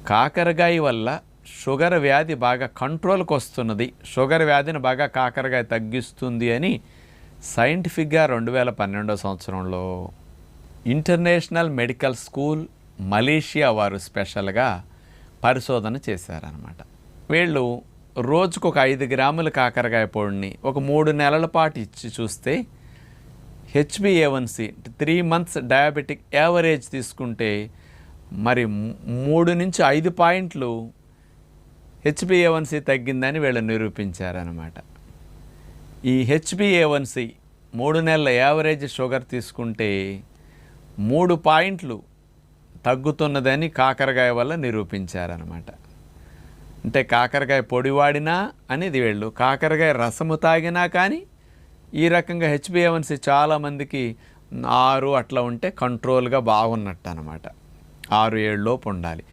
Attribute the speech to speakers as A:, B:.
A: కాకరకాయ వల్ల షుగర్ వ్యాధి బాగా కంట్రోల్కి వస్తున్నది, షుగర్ వ్యాధిని బాగా కాకరకాయ తగ్గిస్తుంది అని సైంటిఫిక్గా 2012 సంవత్సరంలో ఇంటర్నేషనల్ మెడికల్ స్కూల్ మలేషియా వారు స్పెషల్గా పరిశోధన చేశారనమాట. వీళ్ళు రోజుకు ఒక 5 గ్రాముల కాకరకాయ పొడిని ఒక 3 నెలల పాటు ఇచ్చి చూస్తే HbA1c 3 months డయాబెటిక్ యావరేజ్ తీసుకుంటే మరి 3 నుంచి 5 పాయింట్లు HbA1c తగ్గిందని వీళ్ళు నిరూపించారనమాట. ఈ HbA1c 3 నెలల యావరేజ్ షుగర్ తీసుకుంటే 3 పాయింట్లు తగ్గుతున్నదని కాకరకాయ వల్ల నిరూపించారనమాట. అంటే కాకరకాయ పొడి వాడినా అనేది వీళ్ళు కాకరకాయ రసము తాగినా కానీ ఈ రకంగా HbA1c చాలామందికి 6 అట్లా ఉంటే కంట్రోల్గా బాగున్నట్టు అనమాట. 6-7 లోపు ఉండాలి.